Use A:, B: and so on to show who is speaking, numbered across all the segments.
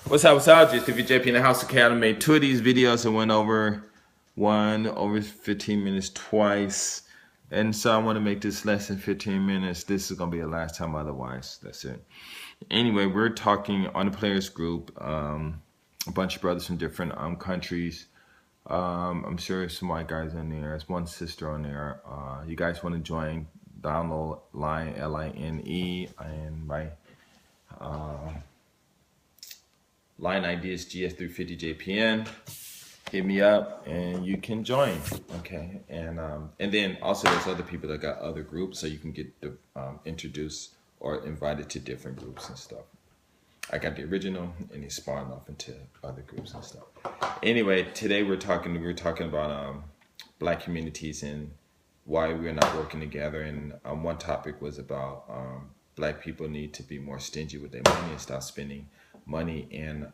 A: What's up, what's up? Just if JP in the House Academy. Made two of these videos and went over one over 15 minutes twice. And so I want to make this less than 15 minutes. This is going to be the last time otherwise. That's it. Anyway, we're talking on the players group. A bunch of brothers from different countries. I'm sure there's some white guys in there. There's one sister on there. You guys want to join, download Line, Line, and my line ID is GS350JPN. Hit me up and you can join. Okay, and then also there's other people that got other groups, so you can get introduced or invited to different groups and stuff. I got the original, and he spawned off into other groups and stuff. Anyway, today we're talking about black communities and why we're not working together. And one topic was about black people need to be more stingy with their money and stop spending money in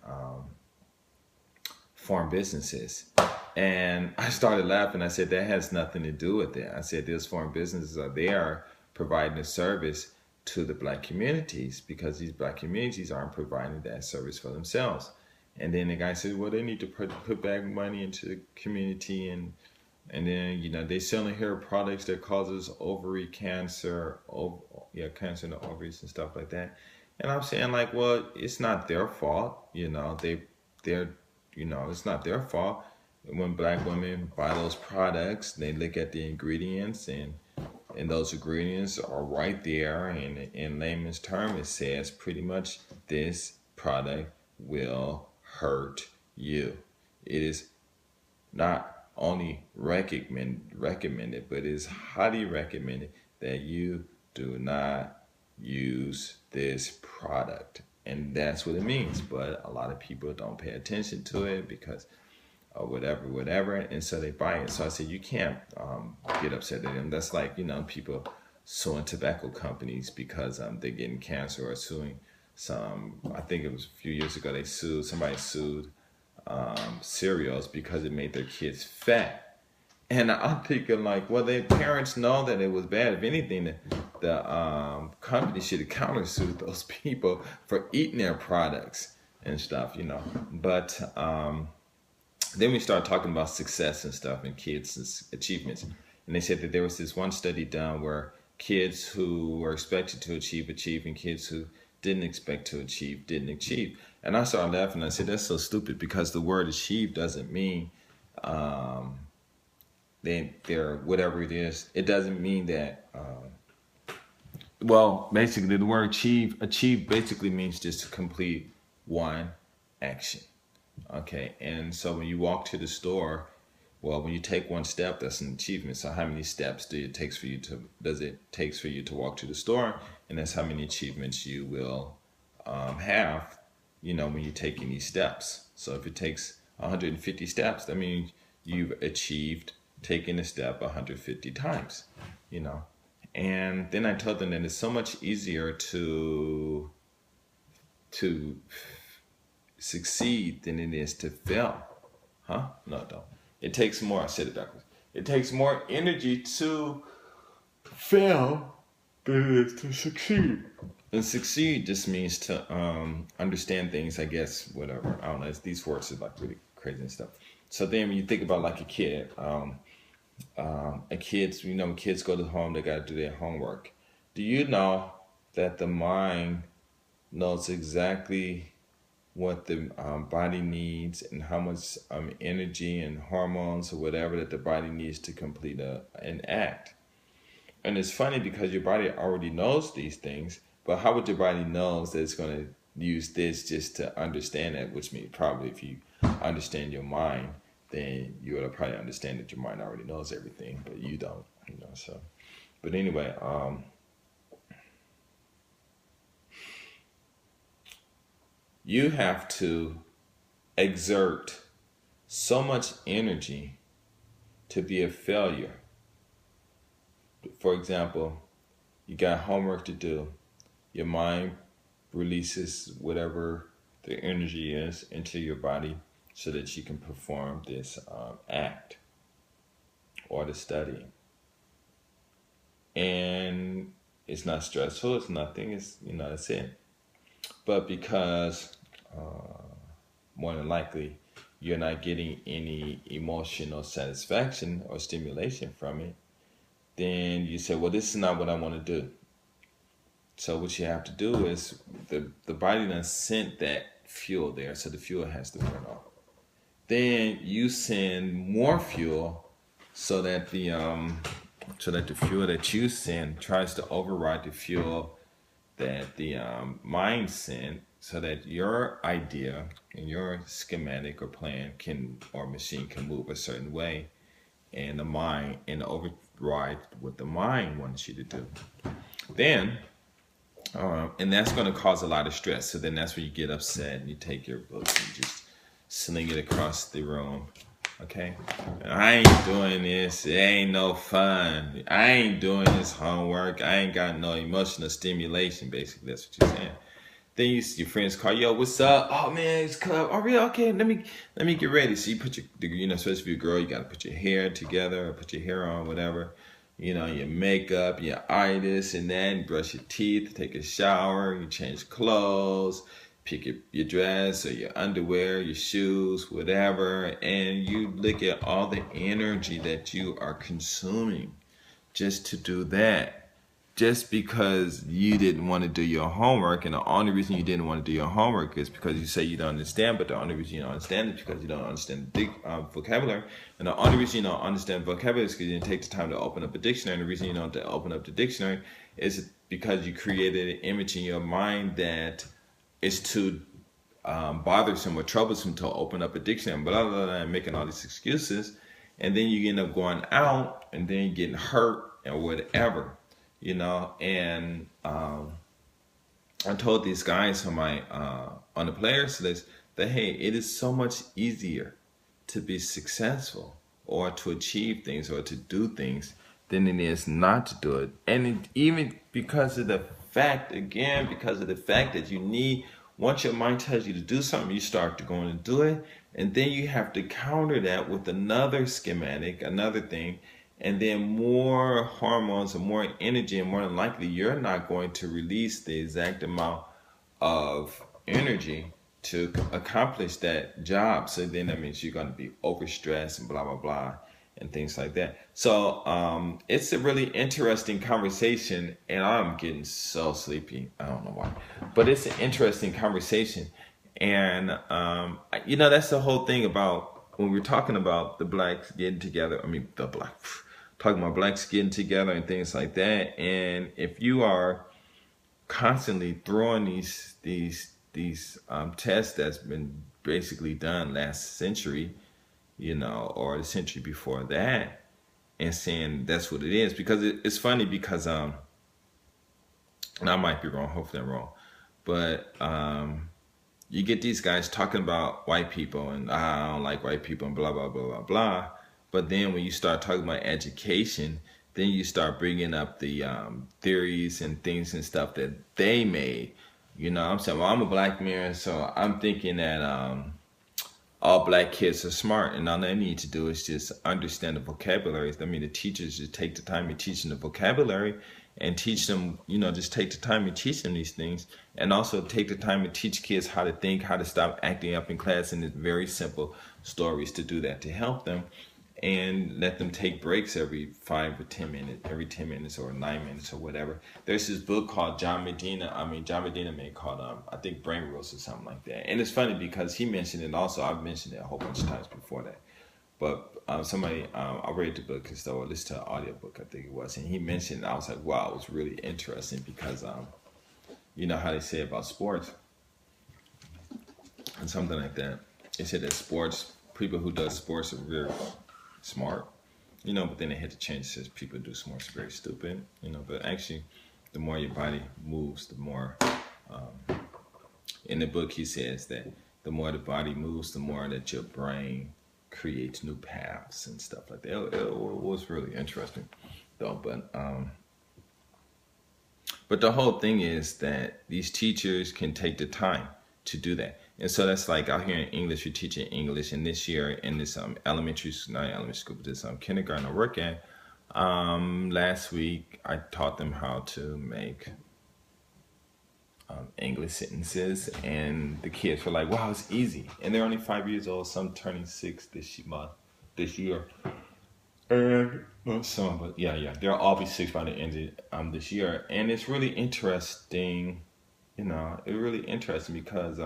A: foreign businesses. And I started laughing. I said, that has nothing to do with it. I said, those foreign businesses are there providing a service to the black communities, because these black communities aren't providing that service for themselves. And then the guy said, well, they need to put back money into the community, and then, you know, they selling hair products that causes ovary cancer, cancer in the ovaries and stuff like that. And I'm saying, like, well, it's not their fault, you know, it's not their fault. When black women buy those products, they look at the ingredients, and those ingredients are right there. And in layman's term, it says pretty much this product will hurt you. It is not only recommended, but it is highly recommended that you do not use this product. And that's what it means. But a lot of people don't pay attention to it because whatever, and so they buy it. So I said, you can't get upset at them. That's like, you know, people suing tobacco companies because they're getting cancer, or suing I think it was a few years ago, somebody sued cereals because it made their kids fat. And I'm thinking, like, well, their parents know that it was bad. If anything, the company should have countersued those people for eating their products and stuff, you know. But then we started talking about success and stuff and kids' achievements. And they said that there was this one study done where kids who were expected to achieve, and kids who didn't expect to achieve, didn't achieve. And I started laughing. I said, that's so stupid, because the word achieve doesn't mean they're whatever it is. It doesn't mean that, well, basically the word achieve basically means just to complete one action. Okay, and so when you walk to the store, well, when you take one step, that's an achievement. So how many steps does it take for you to walk to the store? And that's how many achievements you will have, you know, when you take any steps. So if it takes 150 steps, that means you've achieved taking a step 150 times, you know. And then I told them that it's so much easier to succeed than it is to fail. No, don't. It takes more, I said it backwards. It takes more energy to fail than it is to succeed. And succeed just means to understand things, I guess, whatever. I don't know, these words are like really crazy and stuff. So then when you think about like a kid, you know, when kids go to home, they got to do their homework. Do you know that the mind knows exactly what the body needs, and how much energy and hormones or whatever that the body needs to complete an act? And it's funny because your body already knows these things, but how would your body knows that it's going to use this just to understand that? Which means probably if you understand your mind, then you would probably understand that your mind already knows everything, but you don't, you know. So, but anyway, you have to exert so much energy to be a failure. For example, you got homework to do. Your mind releases whatever the energy is into your body so that you can perform this act or the study. And it's not stressful, it's nothing, it's, you know, that's it. But because more than likely you're not getting any emotional satisfaction or stimulation from it, then you say, well, this is not what I want to do. So what you have to do is the body done sent that fuel there, so the fuel has to burn off. Then you send more fuel so that the fuel that you send tries to override the fuel that the mind sent, so that your idea and your schematic or plan can or machine can move a certain way, and the mind and override what the mind wants you to do. Then and that's going to cause a lot of stress. So then that's when you get upset and you take your books and just sling it across the room. Okay? I ain't doing this. It ain't no fun. I ain't doing this homework. I ain't got no emotional stimulation, basically. That's what you're saying. Then your friends call, yo, what's up? Oh man, it's club. Oh really? Okay, let me get ready. So you put your, especially if you're a girl, you gotta put your hair together or put your hair on, whatever. Your makeup, your eye this and that, you brush your teeth, take a shower, you change clothes, pick your dress or your underwear, your shoes, whatever, and you look at all the energy that you are consuming just to do that. Just because you didn't want to do your homework, and the only reason you didn't want to do your homework is because you say you don't understand, but the only reason you don't understand is because you don't understand the vocabulary, and the only reason you don't understand vocabulary is because you didn't take the time to open up a dictionary, and the reason you don't open up the dictionary is because you created an image in your mind that is too bothersome or troublesome to open up a dictionary, blah, blah, blah, and making all these excuses, and then you end up going out, and then getting hurt, or whatever. And I told these guys on the players list that, hey, it is so much easier to be successful or to achieve things or to do things than it is not to do it. And even because of the fact that you need, once your mind tells you to do something, you start to go and do it. And then you have to counter that with another schematic, another thing, and then more hormones and more energy, and more than likely you're not going to release the exact amount of energy to accomplish that job. So then that means you're going to be overstressed and blah blah blah and things like that. So it's a really interesting conversation, and I'm getting so sleepy. I don't know why, but it's an interesting conversation. And that's the whole thing about when we're talking about the blacks getting together. Talking about blacks getting together and things like that. And if you are constantly throwing these tests that's been basically done last century, or the century before that, and saying that's what it is, because it's funny because and I might be wrong, hopefully I'm wrong, but you get these guys talking about white people and I don't like white people and blah blah blah blah blah. But then when you start talking about education, then you start bringing up the theories and things and stuff that they made. I'm saying, well, I'm a black man, so I'm thinking that all black kids are smart, and all they need to do is just understand the vocabulary. I mean, the teachers just take the time to teach them the vocabulary and teach them, just take the time to teach them these things, and also take the time to teach kids how to think, how to stop acting up in class, and it's very simple stories to do that, to help them. And let them take breaks every 5 or 10 minutes, every 10 minutes or 9 minutes or whatever. There's this book called John Medina made called, I think, Brain Rules or something like that. And it's funny because he mentioned it also. I've mentioned it a whole bunch of times before that. But I read the book or listened to an audiobook, I think it was. And he mentioned it. I was like, wow, it was really interesting because, you know how they say about sports and something like that. They said that people who do sports are very smart, but then they had to change. It says people do sports very stupid, but actually the more your body moves, the more in the book he says that the more the body moves, the more that your brain creates new paths and stuff like that. It was really interesting though, but the whole thing is that these teachers can take the time to do that. And so that's like out here in English, you're teaching English. And this year in this not elementary school, but this kindergarten I work at, last week I taught them how to make English sentences, and the kids were like, "Wow, it's easy." And they're only 5 years old. Some turning 6 this year. And some, but yeah, they'll all be 6 by the end of this year. And it's really interesting. It's really interesting because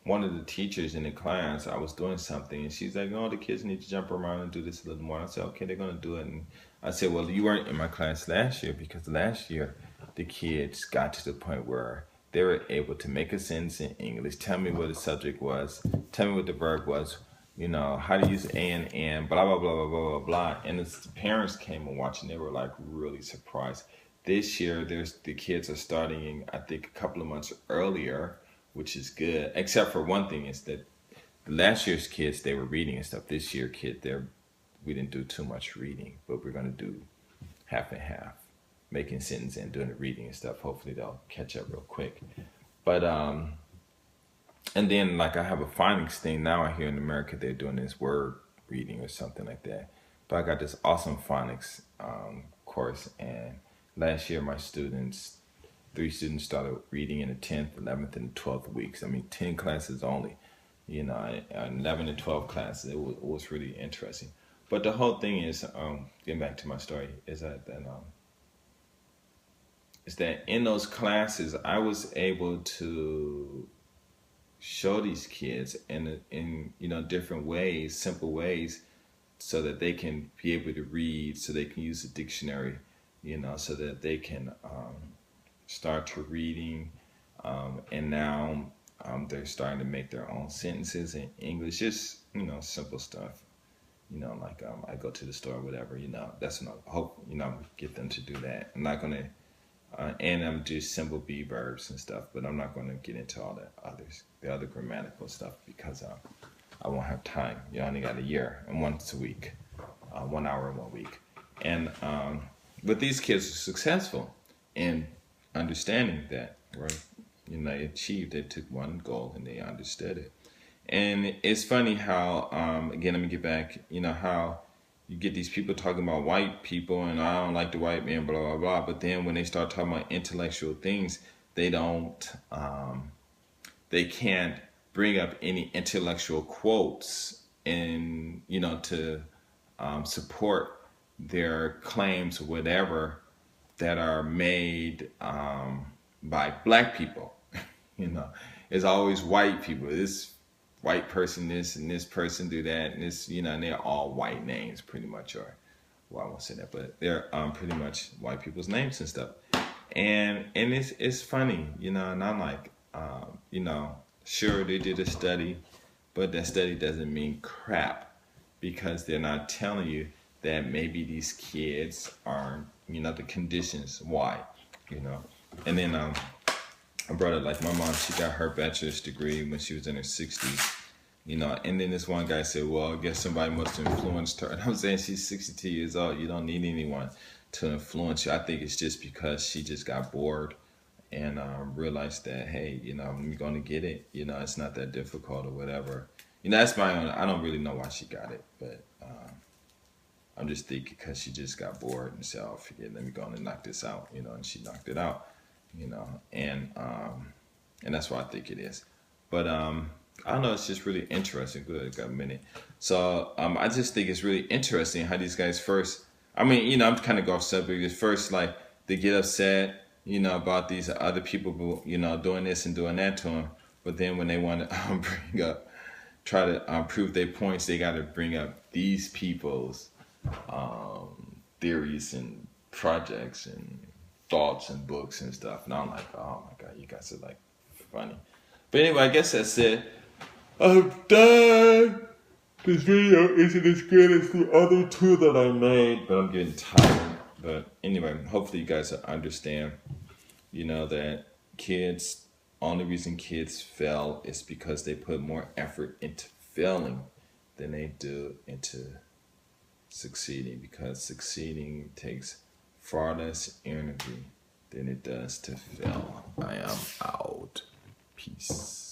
A: one of the teachers in the class, I was doing something, and she's like, "No, the kids need to jump around and do this a little more." And I said, "Okay, they're gonna do it." And I said, "Well, you weren't in my class last year because last year the kids got to the point where they were able to make a sentence in English, tell me what the subject was, tell me what the verb was, how to use and, blah, blah, blah, blah, blah, blah, blah." And the parents came and watched, and they were like really surprised. This year, the kids are starting, I think, a couple of months earlier, which is good. Except for one thing is that last year's kids, they were reading and stuff. This year, we didn't do too much reading, but we're gonna do half and half, making sentences and doing the reading and stuff. Hopefully, they'll catch up real quick. But and then like I have a phonics thing now. I hear in America they're doing this word reading or something like that. But I got this awesome phonics course, and last year my 3 students started reading in the 10th, 11th, and 12th weeks. I mean, 10 classes only, 11 and 12 classes. It was really interesting. But the whole thing is, getting back to my story, is that in those classes I was able to show these kids in different ways, simple ways, so that they can be able to read, so they can use a dictionary, so that they can start to reading, and now they're starting to make their own sentences in English, just simple stuff. Like I go to the store or whatever. That's what I hope get them to do that. I'm not gonna and I'm just simple be verbs and stuff, but I'm not gonna get into all the other grammatical stuff because I won't have time. You only got a year and once a week, 1 hour in 1 week, and but these kids are successful in understanding that, right? They achieved it, took one goal and they understood it. And it's funny how, again, let me get back, how you get these people talking about white people and I don't like the white man, blah, blah, blah. But then when they start talking about intellectual things, they can't bring up any intellectual quotes and, to support their claims or whatever that are made by black people. It's always white people. This white person this and this person do that and this, and they're all white names pretty much, or well, I won't say that, but they're pretty much white people's names and stuff. And it's funny, and I'm like, sure they did a study, but that study doesn't mean crap because they're not telling you that maybe these kids are, the conditions why, And then I brought it like my mom, she got her bachelor's degree when she was in her 60s, and then this one guy said, well, I guess somebody must have influenced her. And I'm saying she's 62 years old. You don't need anyone to influence you. I think it's just because she just got bored and realized that, hey, I'm going to get it. It's not that difficult or whatever. That's my own, I don't really know why she got it, but I'm just thinking because she just got bored and said, oh, forget it, let me go and knock this out, and she knocked it out. And that's what I think it is. But I don't know, it's just really interesting. Good, got a minute. So I just think it's really interesting how these guys first, I'm kind of go off subject. At first, like, they get upset, about these other people, doing this and doing that to them. But then when they want to try to prove their points, they got to bring up these people's theories and projects and thoughts and books and stuff, and I'm like, oh my god, you guys are like funny. But anyway, I guess that's it. I'm done. This video isn't as good as the other two that I made, but I'm getting tired. But anyway, hopefully you guys understand, that only reason kids fail is because they put more effort into failing than they do into succeeding, because succeeding takes far less energy than it does to fail. I am out. Peace.